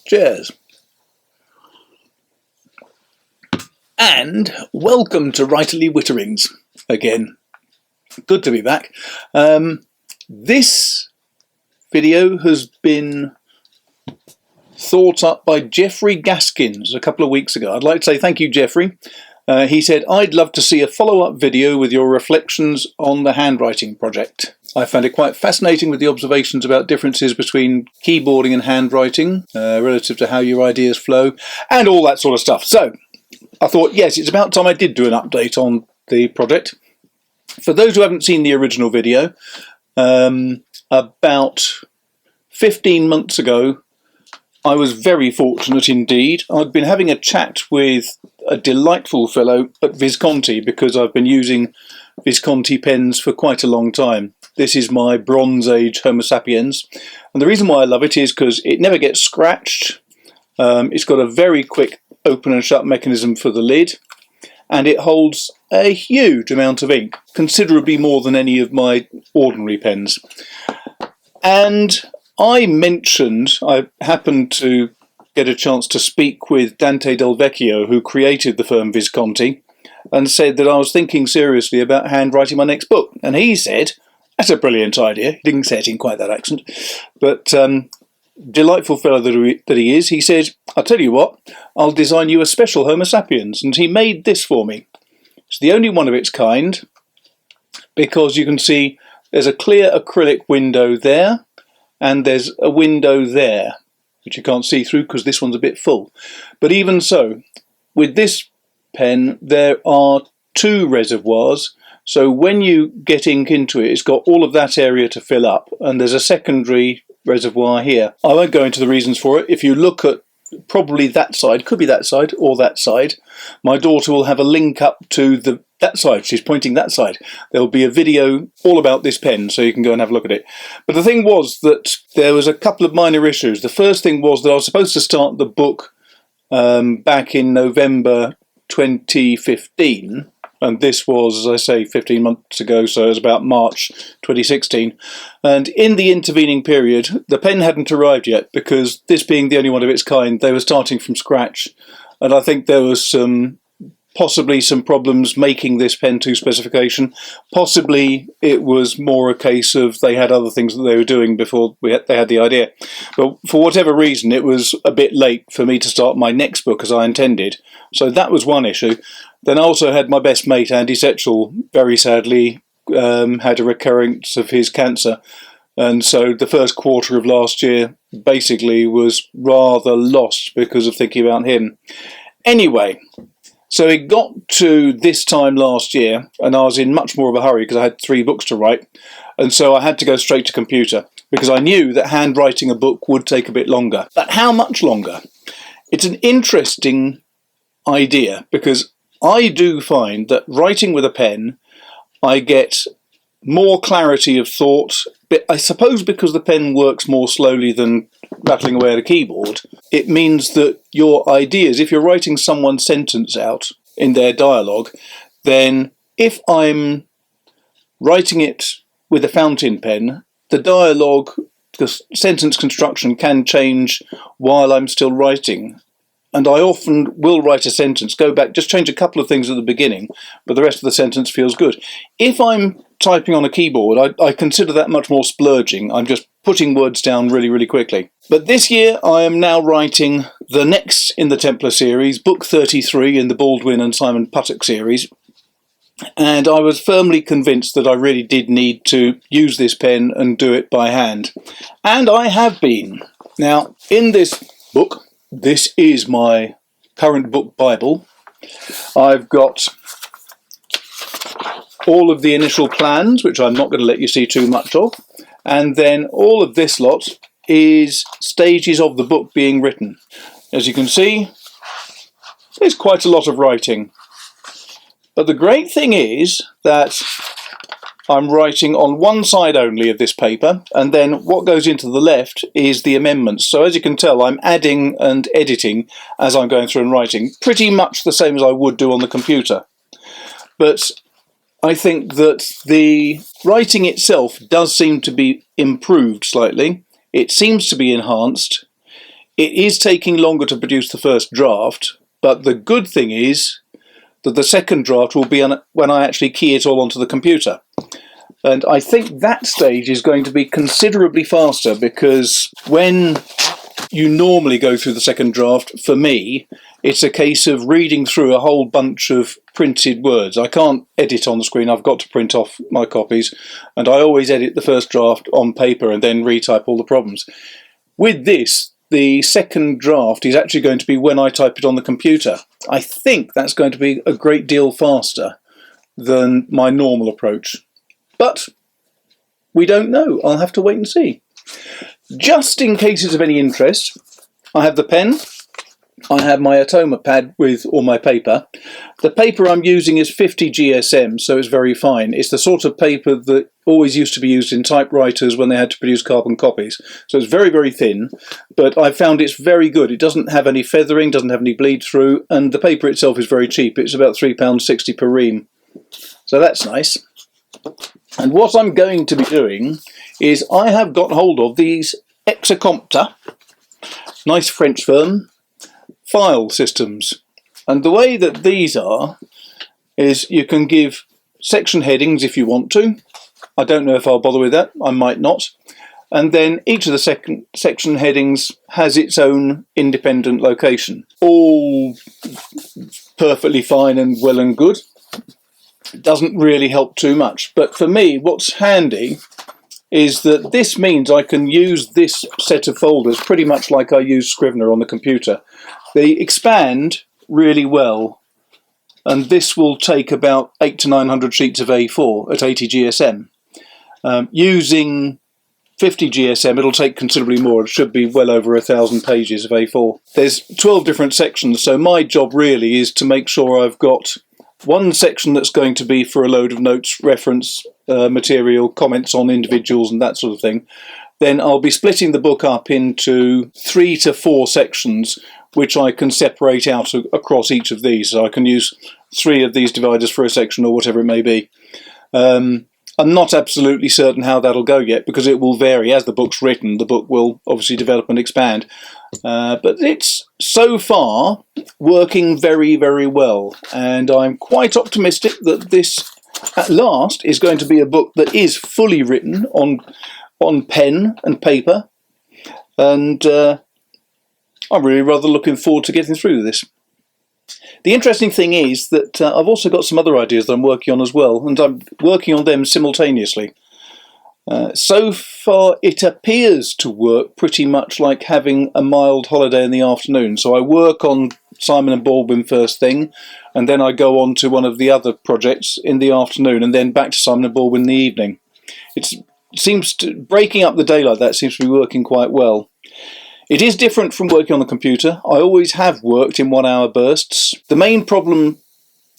Cheers. And welcome to Writerly Witterings again. Good to be back. This video has been thought up by Jeffrey Gaskins a couple of weeks ago. I'd like to say thank you, Jeffrey. He said, I'd love to see a follow-up video with your reflections on the handwriting project. I found it quite fascinating with the observations about differences between keyboarding and handwriting, relative to how your ideas flow, and all that sort of stuff. So, I thought, yes, it's about time I did do an update on the project. For those who haven't seen the original video, about 15 months ago, I was very fortunate indeed. I'd been having a chat with a delightful fellow at Visconti because I've been using Visconti pens for quite a long time. This is my Bronze Age Homo Sapiens, and the reason why I love it is because it never gets scratched. It's got a very quick open and shut mechanism for the lid, and it holds a huge amount of ink, considerably more than any of my ordinary pens. And I happened to get a chance to speak with Dante Del Vecchio, who created the firm Visconti, and said that I was thinking seriously about handwriting my next book. And he said, that's a brilliant idea. He didn't say it in quite that accent, but delightful fellow that he is. He said, I'll tell you what, I'll design you a special Homo Sapiens. And he made this for me. It's the only one of its kind, because you can see there's a clear acrylic window there, and there's a window there, which you can't see through because this one's a bit full. But even so, with this pen, there are two reservoirs. So when you get ink into it, it's got all of that area to fill up, and there's a secondary reservoir here. I won't go into the reasons for it. If you look at probably that side, could be that side or that side, my daughter will have a link up to that side. She's pointing that side. There'll be a video all about this pen, so you can go and have a look at it. But the thing was that there was a couple of minor issues. The first thing was that I was supposed to start the book back in November 2015, and this was, as I say, 15 months ago, so it was about March 2016. And in the intervening period, the pen hadn't arrived yet, because this being the only one of its kind, they were starting from scratch. And I think there was possibly some problems making this pen to specification. Possibly it was more a case of they had other things that they were doing before they had the idea. But for whatever reason, it was a bit late for me to start my next book as I intended. So that was one issue. Then I also had my best mate, Andy Setchell, very sadly had a recurrence of his cancer. And so the first quarter of last year basically was rather lost because of thinking about him. Anyway, so it got to this time last year, and I was in much more of a hurry because I had 3 books to write, and so I had to go straight to computer because I knew that handwriting a book would take a bit longer. But how much longer? It's an interesting idea because I do find that writing with a pen, I get more clarity of thought, but I suppose because the pen works more slowly than rattling away at a keyboard, it means that your ideas, if you're writing someone's sentence out in their dialogue, then if I'm writing it with a fountain pen, the dialogue, the sentence construction can change while I'm still writing. And I often will write a sentence, go back, just change a couple of things at the beginning, but the rest of the sentence feels good. If I'm typing on a keyboard, I consider that much more splurging. I'm just putting words down really, really quickly. But this year I am now writing the next in the Templar series, book 33 in the Baldwin and Simon Puttock series. And I was firmly convinced that I really did need to use this pen and do it by hand. And I have been. Now, in this book, this is my current book Bible. I've got all of the initial plans, which I'm not going to let you see too much of, and then all of this lot is stages of the book being written. As you can see, there's quite a lot of writing. But the great thing is that I'm writing on one side only of this paper, and then what goes into the left is the amendments. So as you can tell, I'm adding and editing as I'm going through and writing, pretty much the same as I would do on the computer. But I think that the writing itself does seem to be improved slightly. It seems to be enhanced. It is taking longer to produce the first draft, but the good thing is that the second draft will be when I actually key it all onto the computer. And I think that stage is going to be considerably faster, because when you normally go through the second draft, for me, it's a case of reading through a whole bunch of printed words. I can't edit on the screen, I've got to print off my copies, and I always edit the first draft on paper and then retype all the problems. With this, the second draft is actually going to be when I type it on the computer. I think that's going to be a great deal faster than my normal approach. But we don't know. I'll have to wait and see. Just in cases of any interest, I have the pen. I have my Atoma pad with all my paper. The paper I'm using is 50 GSM, so it's very fine. It's the sort of paper that always used to be used in typewriters when they had to produce carbon copies. So it's very, very thin, but I found it's very good. It doesn't have any feathering, doesn't have any bleed through, and the paper itself is very cheap. It's about £3.60 per ream. So that's nice. And what I'm going to be doing is I have got hold of these Hexacompta, nice French firm, file systems. And the way that these are is you can give section headings if you want to. I don't know if I'll bother with that, I might not. And then each of the section headings has its own independent location. All perfectly fine and well and good. It doesn't really help too much, but for me what's handy is that this means I can use this set of folders pretty much like I use Scrivener on the computer. They expand really well, and this will take about 800 to 900 sheets of A4 at 80 GSM. Using 50 GSM it'll take considerably more. It should be well over 1,000 pages of A4. There's 12 different sections, so my job really is to make sure I've got one section that's going to be for a load of notes, reference material, comments on individuals and that sort of thing. Then I'll be splitting the book up into 3 to 4 sections, which I can separate out across each of these. So I can use 3 of these dividers for a section or whatever it may be. I'm not absolutely certain how that'll go yet, because it will vary. As the book's written, the book will obviously develop and expand. But it's so far working very, very well, and I'm quite optimistic that this at last is going to be a book that is fully written on pen and paper, and I'm really rather looking forward to getting through this. The interesting thing is that I've also got some other ideas that I'm working on as well, and I'm working on them simultaneously. So far it appears to work pretty much like having a mild holiday in the afternoon. So I work on Simon and Baldwin first thing, and then I go on to one of the other projects in the afternoon, and then back to Simon and Baldwin in the evening. Breaking up the day like that seems to be working quite well. It is different from working on the computer. I always have worked in 1 hour bursts. The main problem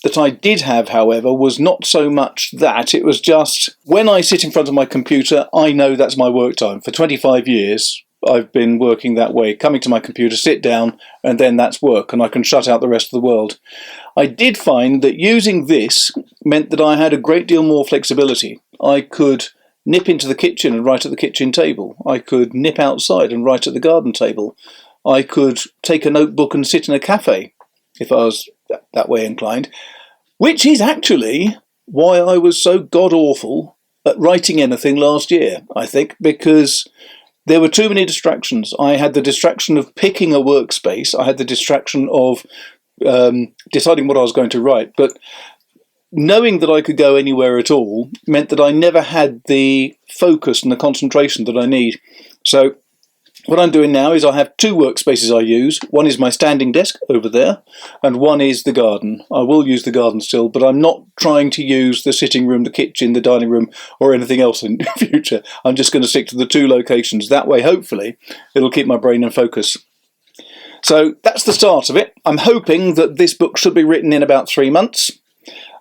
that I did have, however, was not so much that. It was just when I sit in front of my computer, I know that's my work time. For 25 years, I've been working that way. Coming to my computer, sit down, and then that's work, and I can shut out the rest of the world. I did find that using this meant that I had a great deal more flexibility. I could nip into the kitchen and write at the kitchen table. I could nip outside and write at the garden table. I could take a notebook and sit in a cafe if I was that way inclined, which is actually why I was so god-awful at writing anything last year, I think, because there were too many distractions. I had the distraction of picking a workspace. I had the distraction of deciding what I was going to write, but knowing that I could go anywhere at all meant that I never had the focus and the concentration that I need. So what I'm doing now is I have 2 workspaces I use. One is my standing desk over there, and one is the garden. I will use the garden still, but I'm not trying to use the sitting room, the kitchen, the dining room, or anything else in the future. I'm just going to stick to the 2 locations. That way, hopefully, it'll keep my brain in focus. So that's the start of it. I'm hoping that this book should be written in about 3 months.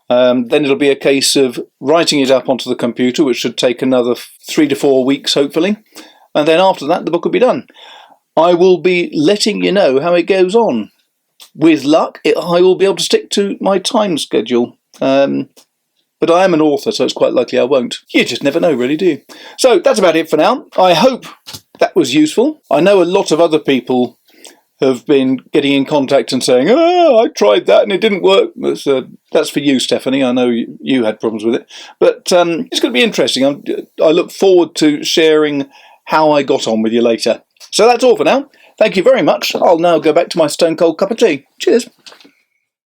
Then it'll be a case of writing it up onto the computer, which should take another 3 to 4 weeks, hopefully. And then after that, the book will be done. I will be letting you know how it goes on. With luck, I will be able to stick to my time schedule. But I am an author, so it's quite likely I won't. You just never know, really, do you? So that's about it for now. I hope that was useful. I know a lot of other people have been getting in contact and saying, "Oh, I tried that and it didn't work." That's for you, Stephanie. I know you had problems with it, but it's going to be interesting. I look forward to sharing how I got on with you later. So that's all for now. Thank you very much. I'll now go back to my stone cold cup of tea. Cheers.